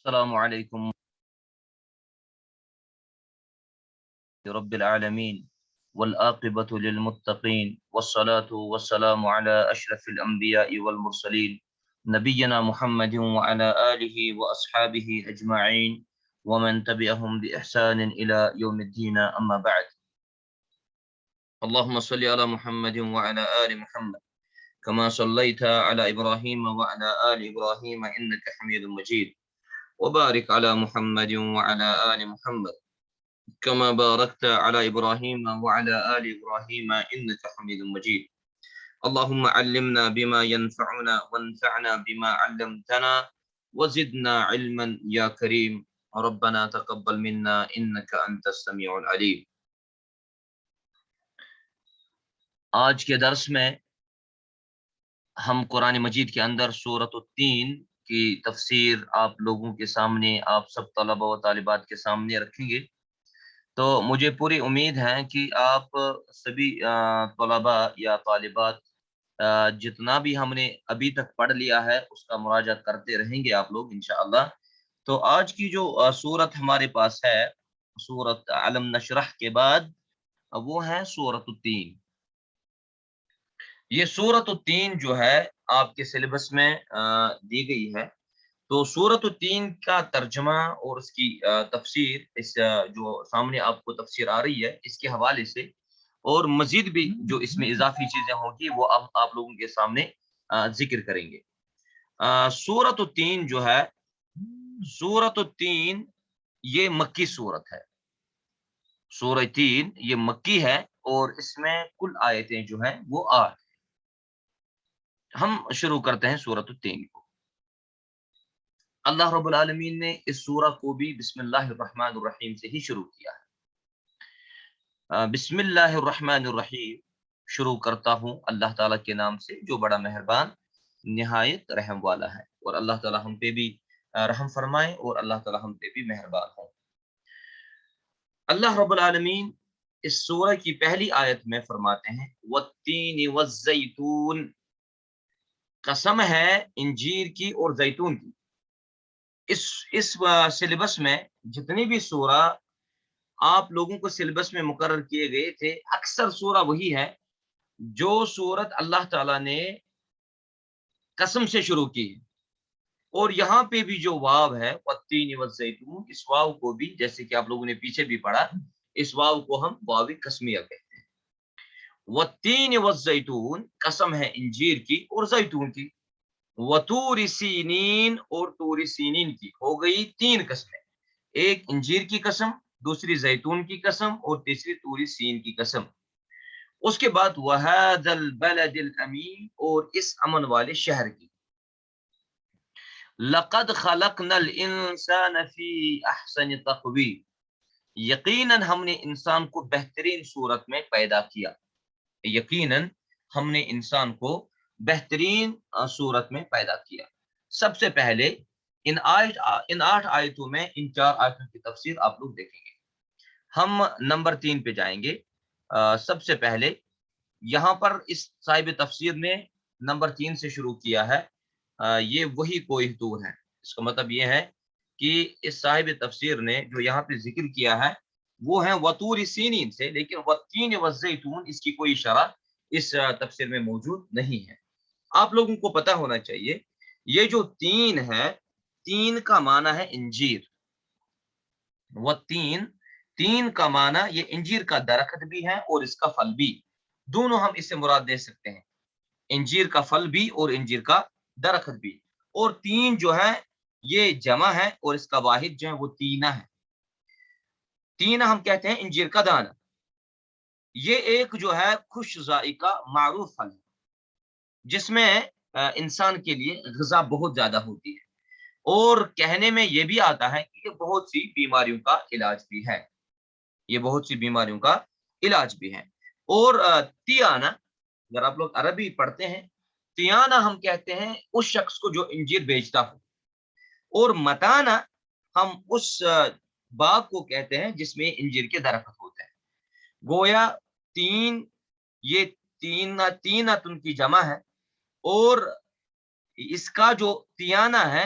السلام عليكم رب العالمين والآقبة للمتقين والصلاة والسلام على أشرف الأنبياء والمرسلين نبينا محمد وعلى آله وأصحابه أجمعين ومن تبعهم بإحسان إلى يوم الدين أما بعد. اللهم صل على محمد وعلى آل محمد كما صليت على إبراهيم وعلى آل إبراهيم إنك حميد مجيد وبارك على محمد وعلى آل محمد كما باركت على إبراهيم وعلى آل إبراهيم إنك حميد مجيد. اللهم علمنا بما ينفعنا وانفعنا بما علمتنا وزدنا علما يا كريم. ربنا تقبل منا إنك أنت السميع العليم. آج کے درس میں ہم قرآن مجید کے اندر سورۃ التین کی تفسیر آپ لوگوں کے سامنے، آپ سب طلبہ و طالبات کے سامنے رکھیں گے. تو مجھے پوری امید ہے کہ آپ سبھی طلباء یا طالبات جتنا بھی ہم نے ابھی تک پڑھ لیا ہے اس کا مراجعہ کرتے رہیں گے آپ لوگ انشاءاللہ. تو آج کی جو سورت ہمارے پاس ہے، سورت علم نشرح کے بعد وہ ہے سورۃ التین. یہ سورۃ التین جو ہے آپ کے سلیبس میں دی گئی ہے. تو سورۃ التین کا ترجمہ اور اس کی تفسیر، اس جو سامنے آپ کو تفسیر آ رہی ہے اس کے حوالے سے، اور مزید بھی جو اس میں اضافی چیزیں ہوں گی وہ آپ لوگوں کے سامنے ذکر کریں گے. سورۃ التین جو ہے، سورۃ التین یہ مکی سورت ہے. سورہ تین یہ مکی ہے اور اس میں کل آیتیں جو ہیں وہ 8. ہم شروع کرتے ہیں سورۃ التین کو. اللہ رب العالمین نے اس سورہ کو بھی بسم اللہ الرحمن الرحیم سے ہی شروع کیا ہے. بسم اللہ الرحمن الرحیم، شروع کرتا ہوں اللہ تعالیٰ کے نام سے جو بڑا مہربان نہایت رحم والا ہے. اور اللہ تعالیٰ ہم پہ بھی رحم فرمائے اور اللہ تعالیٰ ہم پہ بھی مہربان ہوں. اللہ رب العالمین اس سورہ کی پہلی آیت میں فرماتے ہیں والتین والزیتون، قسم ہے انجیر کی اور زیتون کی. اس سلیبس میں جتنی بھی سورہ آپ لوگوں کو سلیبس میں مقرر کیے گئے تھے، اکثر سورہ وہی ہے جو سورت اللہ تعالیٰ نے قسم سے شروع کی ہے. اور یہاں پہ بھی جو واو ہے والتین والزیتون، اس واو کو بھی جیسے کہ آپ لوگوں نے پیچھے بھی پڑھا، اس واو کو ہم واو قسمیہ کہتے ہیں. والتین والزیتون، قسم ہے انجیر کی اور زیتون کی. وطور سینین، اور طور سینین کی. ہو گئی 3 قسمیں، ایک انجیر کی قسم، دوسری زیتون کی قسم اور تیسری طور سین کی قسم. اس کے بعد وَهَذَا الْبَلَدِ الْأَمِينِ، اور اس امن والے شہر کی. لَقَدْ خَلَقْنَا الْإِنسَانَ فِي أَحْسَنِ تَقْوِيمٍ، یقیناً ہم نے انسان کو بہترین صورت میں پیدا کیا. یقیناً ہم نے انسان کو بہترین صورت میں پیدا کیا. سب سے پہلے ان 8 آیتوں میں ان 4 آیتوں کی تفسیر آپ لوگ دیکھیں گے. ہم نمبر 3 پہ جائیں گے. سب سے پہلے یہاں پر اس صاحب تفسیر نے نمبر 3 سے شروع کیا ہے. یہ وہی کوہ طور ہے. اس کا مطلب یہ ہے کہ اس صاحب تفسیر نے جو یہاں پہ ذکر کیا ہے وہ ہے وطور سینین سے، لیکن والتین والزیتون اس کی کوئی شرح اس تفسیر میں موجود نہیں ہے. آپ لوگوں کو پتہ ہونا چاہیے یہ جو 3 ہے، 3 کا معنی ہے انجیر. والتین، 3 کا معنی یہ انجیر کا درخت بھی ہے اور اس کا پھل بھی. دونوں ہم اس سے مراد دے سکتے ہیں، انجیر کا پھل بھی اور انجیر کا درخت بھی. اور 3 جو ہے یہ جمع ہے اور اس کا واحد جو ہے وہ تینہ ہے. تینہ ہم کہتے ہیں انجیر کا دانہ. یہ ایک جو ہے خوش ذائقہ معروف پھل ہے جس میں انسان کے لیے غذا بہت زیادہ ہوتی ہے، اور کہنے میں یہ بھی آتا ہے کہ یہ بہت سی بیماریوں کا علاج بھی ہے. یہ بہت سی بیماریوں کا علاج بھی ہے. اور تیانہ، اگر آپ لوگ عربی پڑھتے ہیں، تیانہ ہم کہتے ہیں اس شخص کو جو انجیر بیچتا ہو. اور متانہ ہم اس باغ کو کہتے ہیں جس میں انجیر کے درخت ہوتے ہیں. گویا 3 یہ تینہ تن کی جمع ہے، اور اس کا جو تیانہ ہے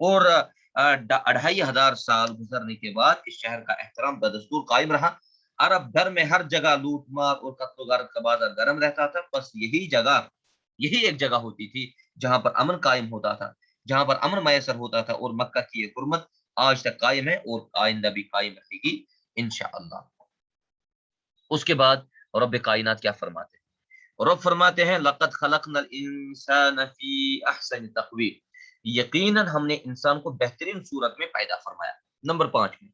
اور 2500 گزرنے کے بعد اس شہر کا احترام بدستور قائم رہا۔ عرب بھر میں ہر جگہ لوٹ مار اور قتل و غارت کا بازار گرم رہتا تھا، بس یہی ایک جگہ ہوتی تھی جہاں پر امن قائم ہوتا تھا، جہاں پر امن میسر ہوتا تھا، اور مکہ کی یہ حرمت آج تک قائم ہے اور آئندہ بھی قائم رہے گی انشاءاللہ۔ اس کے بعد رب کائنات کیا فرماتے ہیں؟ رب فرماتے ہیں لقد خلقنا الانسان فی احسن تقویم، یقیناً ہم نے انسان کو بہترین صورت میں پیدا فرمایا۔ نمبر 5 میں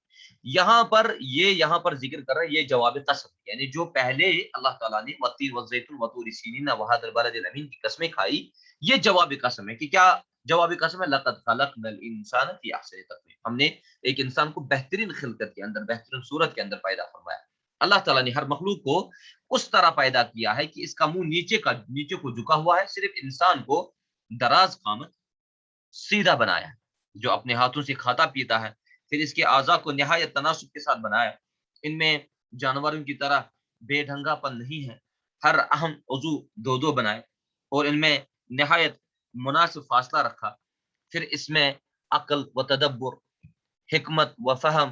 یہاں پر ذکر کر رہا ہے، یہ جواب قسم، یعنی جو پہلے اللہ تعالیٰ نے والتین والزیتون وطور سینین وہذا البلد الامین کی قسمیں کھائی، یہ جواب قسم ہے کہ کیا جواب قسم ہے؟ لقد خلقنا الانسان فی احسن تقویم، ہم نے ایک انسان کو بہترین خلقت کے اندر، بہترین صورت کے اندر پیدا فرمایا۔ اللہ تعالیٰ نے ہر مخلوق کو اس طرح پیدا کیا ہے کہ اس کا منہ نیچے کو جھکا ہوا ہے، صرف انسان کو دراز قامت سیدھا بنایا ہے، جو اپنے ہاتھوں سے کھاتا پیتا ہے۔ پھر اس کے اعضاء کو نہایت تناسب کے ساتھ بنایا، ان میں جانوروں کی طرح بے ڈھنگا پن نہیں ہے، ہر اہم عضو دو بنائے اور ان میں نہایت مناسب فاصلہ رکھا۔ پھر اس میں عقل و تدبر، حکمت و فہم،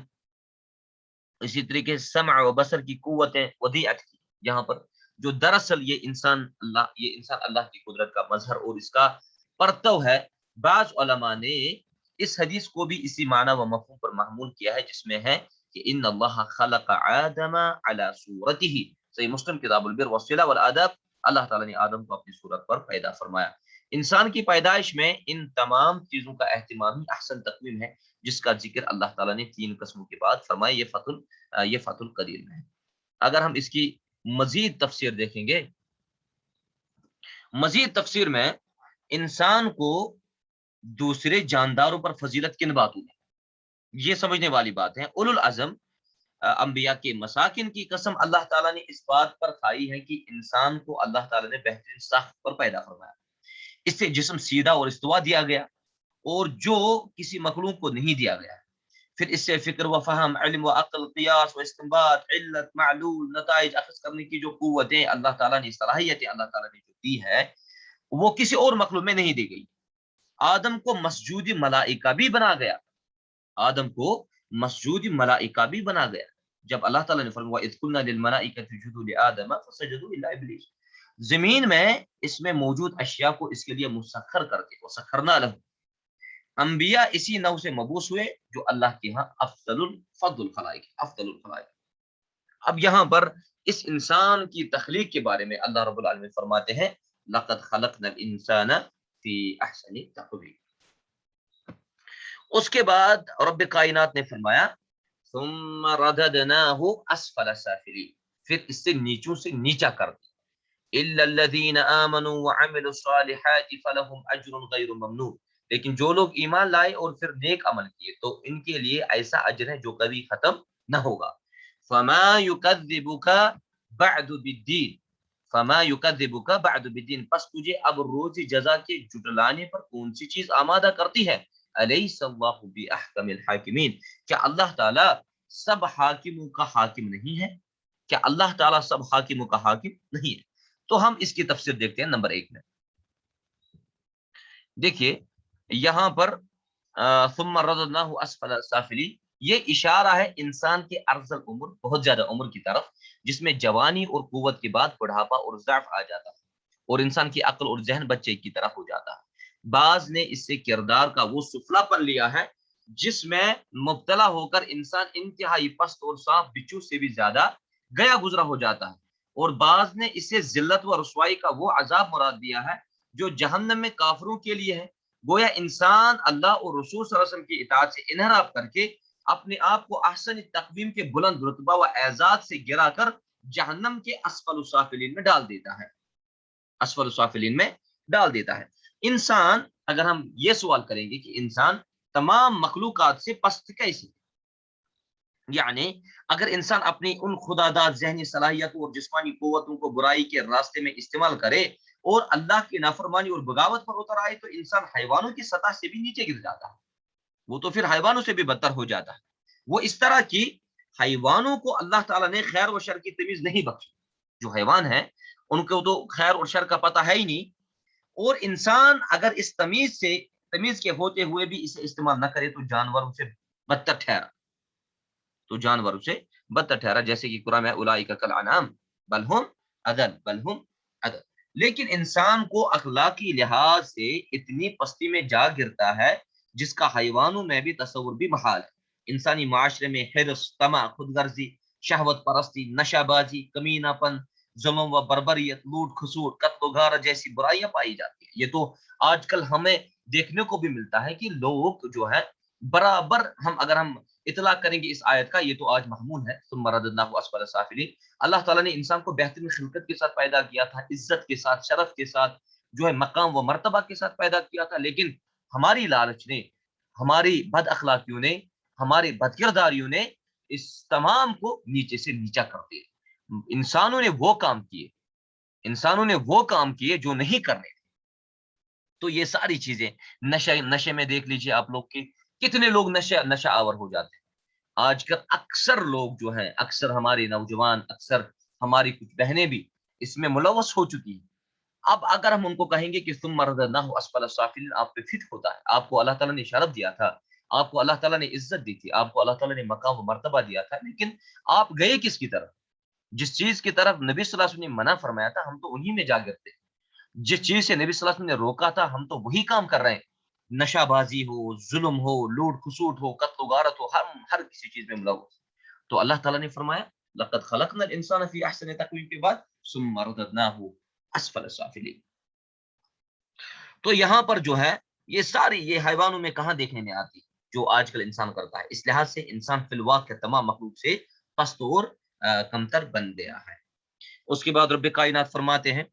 اسی طریقے سے سمع و بصر کی قوتیں ودیعت کی یہاں پر، جو دراصل یہ انسان اللہ کی قدرت کا مظہر اور اس کا پرتو ہے۔ بعض علماء نے اس حدیث کو بھی اسی معنی و مفہوم پر محمول کیا ہے، جس میں ہے کہ ان اللہ خلق آدم علی صورتہ، صحیح مسلم کتاب البر والصلہ والآداب، اللہ تعالیٰ نے آدم کو اپنی صورت پر پیدا فرمایا۔ انسان کی پیدائش میں ان تمام چیزوں کا اہتمام ہی احسن تقویم ہے، جس کا ذکر اللہ تعالیٰ نے 3 قسموں کے بعد فرمایا، یہ فتح القدیر میں ہے۔ اگر ہم اس کی مزید تفسیر دیکھیں گے، مزید تفسیر میں انسان کو دوسرے جانداروں پر فضیلت کن باتوں میں، یہ سمجھنے والی بات ہے۔ اولو العزم انبیاء کے مساکن کی قسم اللہ تعالیٰ نے اس بات پر کھائی ہے کہ انسان کو اللہ تعالیٰ نے بہترین ساخت پر پیدا فرمایا، اس سے جسم سیدھا اور استوا دیا گیا، اور جو کسی مخلوق کو نہیں دیا گیا۔ پھر اس سے فکر و فہم، علم و عقل، قیاس و استنباط، علت، معلول، نتائج اخذ کرنے کی جو قوتیں اللہ تعالیٰ نے، صلاحیتیں اللہ تعالیٰ نے جو دی ہے، وہ کسی اور مخلوق میں نہیں دی گئی۔ آدم کو مسجود ملائکہ بھی بنا گیا، آدم کو مسجود ملائکہ بھی بنا گیا، جب اللہ تعالیٰ نے فرمایا وَإِذْ قُلْنَا لِلْمَلَائِكَةِ اسْجُدُوا لِآدَمَ فَسَجَدُوا إِلَّا إِبْلِيسَ، زمین میں اس میں موجود اشیاء کو اس کے لیے مسخر کر کے، وَسَخَّرْنَا لَهُ، انبیاء اسی نو سے مبعوث ہوئے جو اللہ کے ہاں افضل الخلائق، افضل الخلائق۔ اب یہاں پر اس انسان کی تخلیق کے بارے میں اللہ رب العالمین فرماتے ہیں لقد خلقنا الانسان فی احسن تقویم۔ اس کے بعد رب کائنات نے فرمایا ثم رددناہ اسفل سافلین، پھر اس سے نیچوں سے نیچا کر دیا، الا الذین آمنوا وعملوا الصالحات فلهم اجر غیر ممنون، لیکن جو لوگ ایمان لائے اور پھر نیک عمل کیے تو ان کے لیے ایسا اجر ہے جو کبھی ختم نہ ہوگا۔ فما یکذبک بعد بالدین، فما یکذبک بعد بالدین، پس تجھے اب روز جزا کے جٹلانے پر کون سی چیز آمادہ کرتی ہے؟ الیس اللہ باحکم الحاکمین، کیا اللہ تعالی سب حاکموں کا حاکم نہیں ہے؟ کیا اللہ تعالی سب حاکموں کا حاکم نہیں ہے؟ تو ہم اس کی تفسیر دیکھتے ہیں نمبر 1 میں۔ دیکھیے یہاں پر ثم رددناہ اسفل سافلین، یہ اشارہ ہے انسان کے ارذل عمر، بہت زیادہ عمر کی طرف، جس میں جوانی اور قوت کے بعد بڑھاپا اور ضعف آ جاتا ہے، اور انسان کی عقل اور ذہن بچے کی طرح ہو جاتا ہے۔ بعض نے اس سے کردار کا وہ سفلا پن لیا ہے جس میں مبتلا ہو کر انسان انتہائی پست اور صاف بچوں سے بھی زیادہ گیا گزرا ہو جاتا ہے، اور بعض نے اسے ذلت و رسوائی کا وہ عذاب مراد دیا ہے جو جہنم میں کافروں کے لیے ہے۔ گویا انسان اللہ اور رسول صلی اللہ علیہ وسلم کی اطاعت سے انحراف کر کے اپنے آپ کو احسن تقویم کے بلند رتبہ و اعزاز سے گرا کر جہنم کے اسفل السافلین میں ڈال دیتا ہے، اسفل السافلین میں ڈال دیتا ہے۔ انسان، اگر ہم یہ سوال کریں گے کہ انسان تمام مخلوقات سے پست کیسے، یعنی اگر انسان اپنی ان خداداد ذہنی صلاحیتوں اور جسمانی قوتوں کو برائی کے راستے میں استعمال کرے اور اللہ کی نافرمانی اور بغاوت پر اتر آئے تو انسان حیوانوں کی سطح سے بھی نیچے گر جاتا ہے، وہ تو پھر حیوانوں سے بھی بدتر ہو جاتا ہے۔ وہ اس طرح کی حیوانوں کو اللہ تعالیٰ نے خیر و شر کی تمیز نہیں بخشی، جو حیوان ہیں ان کو تو خیر اور شر کا پتہ ہے ہی نہیں، اور انسان اگر اس تمیز سے تمیز کے ہوتے ہوئے بھی اسے استعمال نہ کرے تو جانوروں سے بدتر ٹھہرا، جیسے کہ قرآن میں اولئک کالانعام بل ہم اضل۔ لیکن انسان کو اخلاقی لحاظ سے اتنی پستی میں جا گرتا ہے جس کا حیوانوں میں بھی تصور بھی محال ہے۔ انسانی معاشرے میں حرص، طمع، خود غرضی، شہوت پرستی، نشہ بازی، کمینہ پن، ظلم و بربریت، لوٹ کھسوٹ، قتل و غارت جیسی برائیاں پائی جاتی ہیں۔ یہ تو آج کل ہمیں دیکھنے کو بھی ملتا ہے کہ لوگ جو ہے برابر، اگر ہم اطلاع کریں گے اس آیت کا، یہ تو آج محمول ہے ثم رددناہ اسفل سافلین۔ اللہ تعالیٰ نے انسان کو بہترین خلقت کے ساتھ پیدا کیا تھا، عزت کے ساتھ، شرف کے ساتھ، جو ہے مقام و مرتبہ کے ساتھ پیدا کیا تھا، لیکن ہماری لالچ نے، ہماری بد اخلاقیوں نے، ہماری بد کرداریوں نے اس تمام کو نیچے سے نیچا کر دیا۔ انسانوں نے وہ کام کیے جو نہیں کرنے تھے۔ تو یہ ساری چیزیں نشے میں دیکھ لیجیے آپ لوگ کے کتنے لوگ نشہ آور ہو جاتے ہیں آج کل۔ اکثر لوگ جو ہیں، اکثر ہمارے نوجوان، اکثر ہماری کچھ بہنیں بھی اس میں ملوث ہو چکی ہیں۔ اب اگر ہم ان کو کہیں گے کہ ثم رددناہ اسفل سافلین آپ پہ فٹ ہوتا ہے، آپ کو اللہ تعالیٰ نے شرف دیا تھا، آپ کو اللہ تعالیٰ نے عزت دی تھی، آپ کو اللہ تعالیٰ نے مقام و مرتبہ دیا تھا، لیکن آپ گئے کس کی طرف؟ جس چیز کی طرف نبی صلی اللہ علیہ وسلم نے منع فرمایا تھا ہم تو انہی میں جا گرتے ہیں۔ جس چیز سے نبی صلی اللہ علیہ وسلم نے روکا تھا ہم تو وہی کام کر رہے ہیں۔ نشہ بازی ہو، ظلم ہو، لوٹ کھسوٹ ہو، قتل و غارت ہو، ہر کسی چیز میں ملوث۔ تو اللہ تعالیٰ نے فرمایا لقد خلقنا الانسان فی احسن تقویم کے بعد ثم رددناہ اسفل سافلین۔ تو یہاں پر جو ہے یہ حیوانوں میں کہاں دیکھنے میں آتی جو آج کل انسان کرتا ہے۔ اس لحاظ سے انسان فی الواقع تمام مخلوق سے پست اور کمتر بن گیا ہے۔ اس کے بعد رب کائنات فرماتے ہیں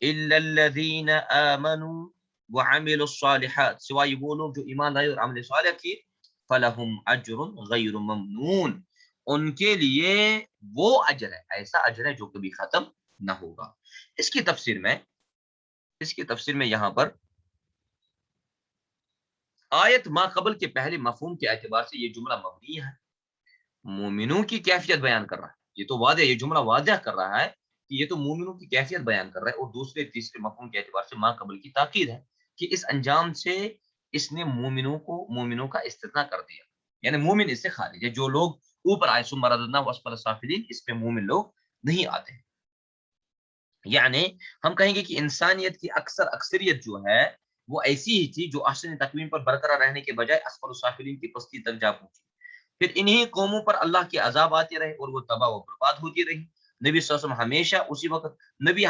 الا الذین آمنوا وعملوا الصالحات، سوائے وہ لوگ جو ایمان لائے اور عمل صالح کیے، فلہم اجر غیر ممنون، ان کے لیے وہ اجر ہے، ایسا اجر ہے جو کبھی ختم نہ ہوگا۔ اس کی تفسیر میں یہاں پر آیت ما قبل کے پہلے مفہوم کے اعتبار سے یہ جملہ مبنی ہے، مومنوں کی کیفیت بیان کر رہا ہے۔ یہ تو واضح، یہ جملہ واضح کر رہا ہے کہ یہ تو مومنوں کی کیفیت بیان کر رہا ہے، اور دوسرے تیسرے مفہوم کے اعتبار سے ما قبل کی تاکید ہے کہ اس انجام سے اس نے مومنوں کا استثناء کر دیا، یعنی مومن اس سے خارج ہے۔ جو لوگ اوپر آئے ثم رددناہ اسفل سافلین، اس پہ مومن لوگ نہیں آتے ہیں۔ یعنی ہم کہیں گے کہ انسانیت کی اکثریت جو ہے وہ ایسی ہی تھی جو احسن تقویم پر برقرار رہنے کے بجائے اسفل السافلین کی پستی تک جا پہنچی۔ پھر انہی قوموں پر اللہ کے عذاب آتے رہے اور وہ تباہ و برباد ہوتی رہی۔ نبی صلی اللہ علیہ وسلم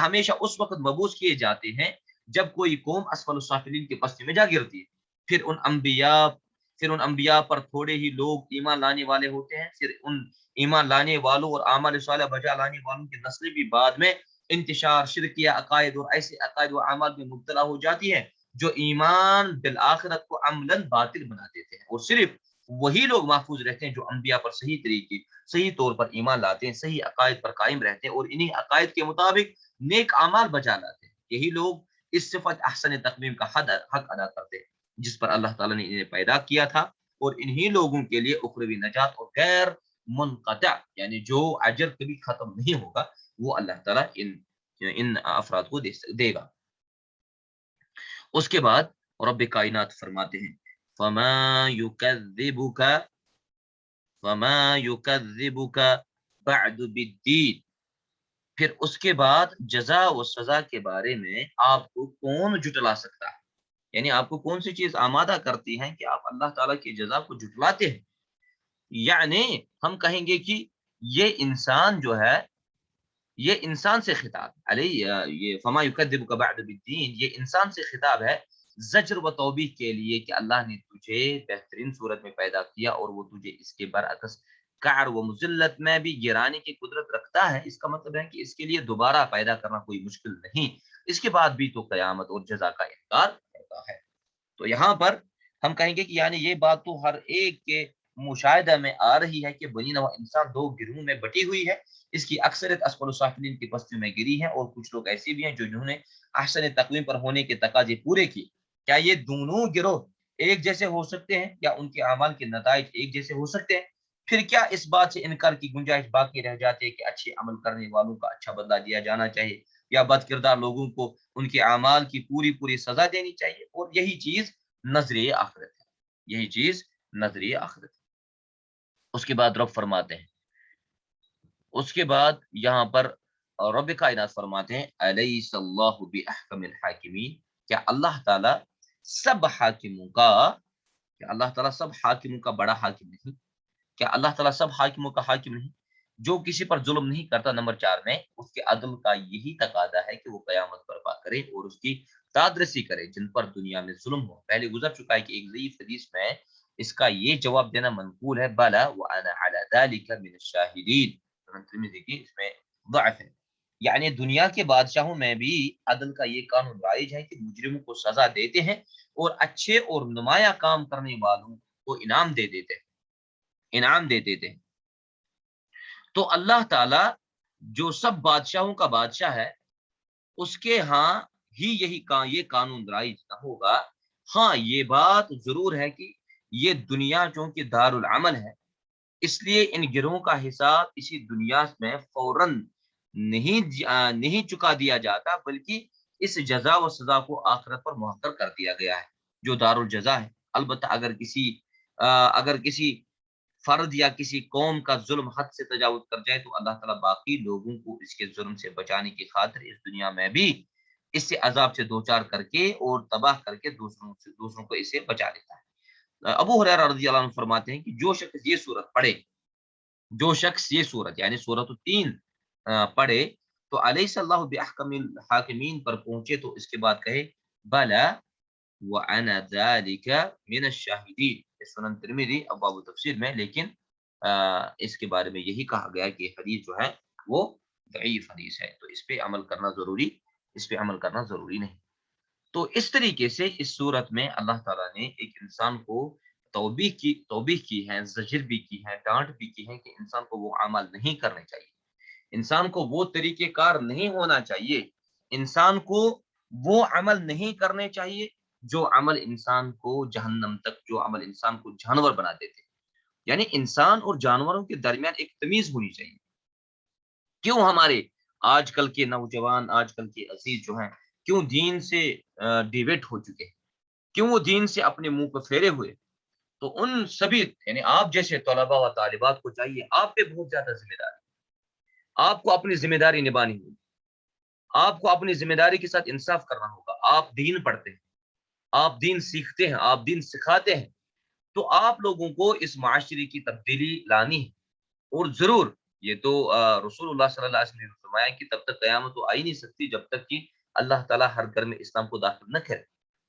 ہمیشہ اس وقت مبعوث کیے جاتے ہیں جب کوئی قوم اسفل السافلین کی پستی میں جا گرتی ہے۔ پھر ان انبیاء پر تھوڑے ہی لوگ ایمان لانے والے ہوتے ہیں، پھر ان ایمان لانے والوں اور اعمال صالح بجا لانے والوں کی نسلیں بھی بعد میں انتشار، شرکیہ عقائد اور ایسے عقائد و اعمال میں مبتلا ہو جاتی ہے جو ایمان بالآخرت کو عملاً باطل بنا دیتے ہیں، اور صرف وہی لوگ محفوظ رہتے ہیں جو انبیاء پر صحیح طور پر ایمان لاتے ہیں، صحیح عقائد پر قائم رہتے ہیں اور انہی عقائد کے مطابق نیک اعمال بجا لاتے ہیں۔ یہی لوگ اس صفت احسن تقویم کا حق ادا کرتے ہیں جس پر اللہ تعالیٰ نے انہیں پیدا کیا تھا، اور انہی لوگوں کے لیے اخروی نجات اور غیر منقطع، یعنی جو اجر کبھی ختم نہیں ہوگا، وہ اللہ تعالیٰ ان افراد کو دے گا۔ اس کے بعد رب کائنات فرماتے ہیں فما يكذبك بعد بالدین، پھر اس کے بعد جزا و سزا کے بارے میں آپ کو کون جٹلا سکتا ہے؟ یعنی آپ کو کون سی چیز آمادہ کرتی ہے کہ آپ اللہ تعالیٰ کی جزا کو جٹلاتے ہیں؟ یعنی ہم کہیں گے کہ یہ انسان جو ہے، یہ انسان سے خطاب یہ فما یکذبک بعد بالدین، یہ انسان سے خطاب ہے زجر و توبیخ کے لیے کہ اللہ نے تجھے بہترین صورت میں پیدا کیا اور وہ تجھے اس کے برعکس قعر و مذلت میں بھی گرانے کی قدرت رکھتا ہے۔ اس کا مطلب ہے کہ اس کے لیے دوبارہ پیدا کرنا کوئی مشکل نہیں، اس کے بعد بھی تو قیامت اور جزا کا انکار کرتا ہے۔ تو یہاں پر ہم کہیں گے کہ یعنی یہ بات تو ہر ایک کے مشاہدہ میں آ رہی ہے کہ بنی نوع انسان دو گروہوں میں بٹی ہوئی ہے، اس کی اکثریت اسفل السافلین کی پستی میں گری ہے، اور کچھ لوگ ایسے بھی ہیں جنہوں نے احسن تقویم پر ہونے کے تقاضے پورے کیے۔ کیا یہ دونوں گروہ ایک جیسے ہو سکتے ہیں؟ یا ان کے اعمال کے نتائج ایک جیسے ہو سکتے ہیں؟ پھر کیا اس بات سے انکار کی گنجائش باقی رہ جاتی ہے کہ اچھے عمل کرنے والوں کا اچھا بدلہ دیا جانا چاہیے، یا بد کردار لوگوں کو ان کے اعمال کی پوری سزا دینی چاہیے؟ اور یہی چیز نظریہ آخرت ہے، یہی چیز نظریہ آخرت ہے۔ اس کے بعد رب فرماتے ہیں، اس کے بعد یہاں پر رب کائنات فرماتے ہیں الیس اللہ باحکم الحاکمین، کیا اللہ تعالی سب حاکموں کا، کیا اللہ تعالیٰ سب حاکموں کا بڑا حاکم نہیں؟ کیا اللہ تعالیٰ سب حاکموں کا حاکم نہیں؟ جو کسی پر ظلم نہیں کرتا، نمبر 4 میں اس کے عدل کا یہی تقاضا ہے کہ وہ قیامت برپا کرے اور اس کی تادرسی کرے جن پر دنیا میں ظلم ہو۔ پہلے گزر چکا ہے کہ ایک ضعیف حدیث میں اس کا یہ جواب دینا منقول ہے، بلا وانا علی ذلک من الشاہدین، سنن ترمذی کی اس میں ضعف ہے۔ یعنی دنیا کے بادشاہوں میں بھی عدل کا یہ قانون رائج ہے کہ مجرموں کو سزا دیتے ہیں اور اچھے اور نمایاں کام کرنے والوں کو انعام دے دیتے ہیں، انعام دے دیتے ہیں۔ تو اللہ تعالی جو سب بادشاہوں کا بادشاہ ہے، اس کے ہاں ہی یہ قانون رائج نہ ہوگا۔ ہاں یہ بات ضرور ہے کہ یہ دنیا چونکہ دار العمل ہے، اس لیے ان گروہوں کا حساب اسی دنیا میں فوراً نہیں چکا دیا جاتا، بلکہ اس جزا و سزا کو آخرت پر محقر کر دیا گیا ہے جو دار الجزا ہے۔ البتہ اگر کسی فرد یا کسی قوم کا ظلم حد سے تجاوز کر جائے تو اللہ تعالیٰ باقی لوگوں کو اس کے ظلم سے بچانے کی خاطر اس دنیا میں بھی اس سے عذاب سے دوچار کر کے اور تباہ کر کے دوسروں کو اسے بچا لیتا ہے۔ ابو ہریرہ رضی اللہ عنہ فرماتے ہیں کہ جو شخص یہ سورت یعنی سورۃ التین پڑھے تو الیس اللہ باحکم الحاکمین پر پہنچے تو اس کے بعد کہے بلا وانا ذلک من الشاہدین، سنن ترمذی ابواب تفسیر میں، لیکن اس کے بارے میں یہی کہا گیا کہ حدیث جو ہے وہ ضعیف حدیث ہے، تو اس پہ عمل کرنا ضروری نہیں۔ تو اس طریقے سے اس صورت میں اللہ تعالیٰ نے ایک انسان کو توبیخ کی ہے، زجر بھی کی ہے، ڈانٹ بھی کی ہے کہ انسان کو وہ عمل نہیں کرنے چاہیے، انسان کو وہ طریقہ کار نہیں ہونا چاہیے، انسان کو وہ عمل نہیں کرنے چاہیے جو عمل انسان کو جہنم تک، جو عمل انسان کو جانور بنا دیتے۔ یعنی انسان اور جانوروں کے درمیان ایک تمیز ہونی چاہیے۔ کیوں ہمارے آج کل کے نوجوان، آج کل کے عزیز جو ہیں، کیوں دین سے ڈیویٹ ہو چکے ہیں، کیوں وہ دین سے اپنے منہ کو پھیرے ہوئے؟ تو ان سبھی یعنی آپ جیسے طلباء و طالبات کو چاہیے، آپ پہ بہت زیادہ ذمہ داری، آپ کو اپنی ذمہ داری نبھانی ہوگی، آپ کو اپنی ذمہ داری کے ساتھ انصاف کرنا ہوگا۔ آپ دین پڑھتے ہیں، آپ دین سیکھتے ہیں، آپ دین سکھاتے ہیں، تو آپ لوگوں کو اس معاشرے کی تبدیلی لانی ہے۔ اور ضرور یہ تو رسول اللہ صلی اللہ علیہ وسلم نے فرمایا کہ تب تک قیامت تو آ ہی نہیں سکتی جب تک کہ اللہ تعالیٰ ہر گھر میں اسلام کو داخل نہ کرے۔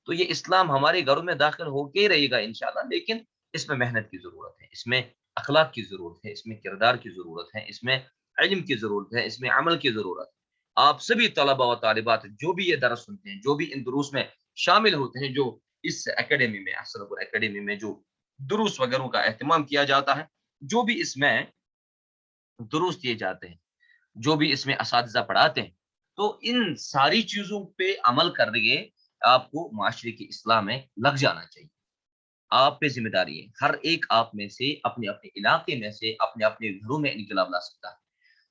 تو یہ اسلام ہمارے گھروں میں داخل ہو کے ہی رہے گا انشاءاللہ، لیکن اس میں محنت کی ضرورت ہے، اس میں اخلاق کی ضرورت ہے، اس میں کردار کی ضرورت ہے، اس میں علم کی ضرورت ہے، اس میں عمل کی ضرورت ہے۔ آپ سبھی طلباء و طالبات جو بھی یہ درس سنتے ہیں، جو بھی ان دروس میں شامل ہوتے ہیں، جو اس اکیڈمی میں، احسن اکیڈمی میں جو دروس وغیرہ کا اہتمام کیا جاتا ہے، جو بھی اس میں دروس دیے جاتے ہیں، جو بھی اس میں اساتذہ پڑھاتے ہیں، تو ان ساری چیزوں پہ عمل کر کے آپ کو معاشرے کی اصلاح میں لگ جانا چاہیے۔ آپ پہ ذمہ داری ہے، ہر ایک آپ میں سے اپنے اپنے علاقے میں سے اپنے اپنے گھروں میں انقلاب لا سکتا ہے۔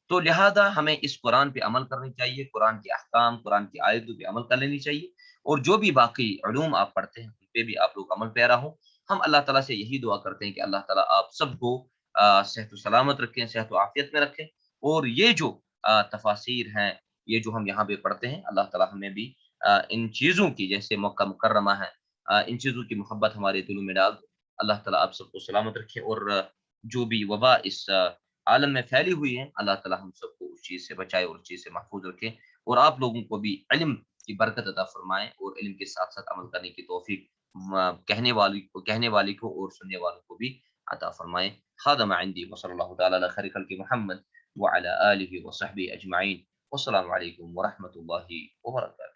تو لہذا ہمیں اس قرآن پہ عمل کرنی چاہیے، قرآن کے احکام، قرآن کی آیتوں پہ عمل کر لینی چاہیے، اور جو بھی باقی علوم آپ پڑھتے ہیں ان پہ بھی آپ لوگ عمل پیرا ہوں۔ ہم اللہ تعالیٰ سے یہی دعا کرتے ہیں کہ اللہ تعالیٰ آپ سب کو صحت و سلامت رکھیں، صحت و عافیت میں رکھیں، اور یہ جو تفاسیر ہیں، یہ جو ہم یہاں پہ پڑھتے ہیں، اللہ تعالیٰ ہمیں بھی ان چیزوں کی، جیسے مکہ مکرمہ ہے، ان چیزوں کی محبت ہمارے دلوں میں ڈال دو۔ اللہ تعالیٰ آپ سب کو سلامت رکھے، اور جو بھی وبا اس عالم میں پھیلی ہوئی ہے، اللہ تعالیٰ ہم سب کو اس چیز سے بچائے اور اس چیز سے محفوظ رکھے، اور آپ لوگوں کو بھی علم کی برکت عطا فرمائے اور علم کے ساتھ ساتھ عمل کرنے کی توفیق کہنے والی کو اور سننے والوں کو بھی عطا فرمائے۔ خادم عندي وصلی اللہ تعالی علی خیر خلق محمد وعلى آلہ وصحبہ اجمعین، والسلام علیکم ورحمۃ اللہ وبرکاتہ۔